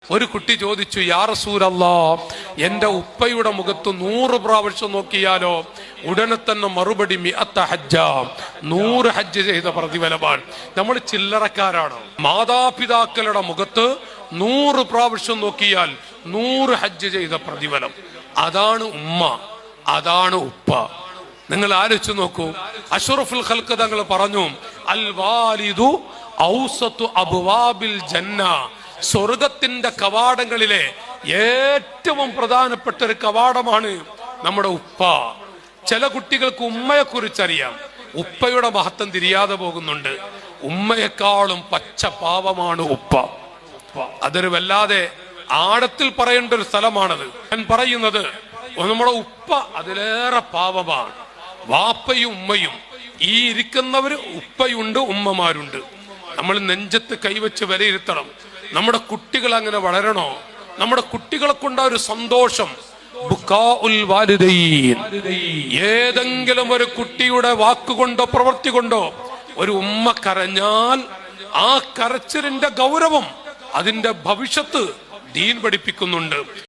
ഒരു കുട്ടി ചോദിച്ചു, യാ റസൂലല്ലാഹ്, എന്റെ ഉപ്പയുടെ മുഖത്ത് 100 പ്രാവശ്യം നോക്കിയാലോ? ഉടനെ തന്നെ മറുപടി, മിഅത്ത ഹജ്ജ, 100 ഹജ്ജ് ചെയ്ത പ്രതിഫലമാണ്. നമ്മൾ ചില്ലറക്കാരാണ്. മാതാപിതാക്കളുടെ മുഖത്ത് 100 പ്രാവശ്യം നോക്കിയാൽ 100 ഹജ്ജ് ചെയ്ത പ്രതിഫലം. അതാണ് ഉമ്മ, അതാണ് ഉപ്പ. നിങ്ങൾ ആലോചിച്ചു നോക്കൂ. അഷ്റഫുൽ ഖൽഖ് തങ്ങൾ പറഞ്ഞു, അൽ വാലിദു ഔസതു അബ്വാബിൽ ജന്ന, സ്വർഗത്തിന്റെ കവാടങ്ങളിലെ ഏറ്റവും പ്രധാനപ്പെട്ട ഒരു കവാടമാണ് നമ്മുടെ ഉപ്പ. ചില കുട്ടികൾക്ക് ഉമ്മയെ കുറിച്ചറിയാം, ഉപ്പയുടെ മഹത്വം തിരിയാതെ പോകുന്നുണ്ട്. ഉമ്മയെക്കാളും പച്ച പാവമാണ് ഉപ്പ. അതൊരു വല്ലാതെ ആഴത്തിൽ പറയേണ്ട ഒരു സ്ഥലമാണത്. ഞാൻ പറയുന്നത്, നമ്മുടെ ഉപ്പ അതിലേറെ പാവമാണ്. വാപ്പയും ഉമ്മയും, ഈ ഇരിക്കുന്നവര് ഉപ്പയുണ്ട്, ഉമ്മമാരുണ്ട്. നമ്മൾ നെഞ്ചത്ത് കൈവച്ച് വിലയിരുത്തണം. നമ്മുടെ കുട്ടികൾ അങ്ങനെ വളരണോ? നമ്മുടെ കുട്ടികളെ കൊണ്ട് ഒരു സന്തോഷം. ഏതെങ്കിലും ഒരു കുട്ടിയുടെ വാക്കുകൊണ്ടോ പ്രവൃത്തി കൊണ്ടോ ഒരു ഉമ്മ കരഞ്ഞാൽ ആ കരച്ചിലിന്റെ ഗൗരവം, അതിന്റെ ഭവിഷ്യത്ത് ദീൻ പഠിപ്പിക്കുന്നുണ്ട്.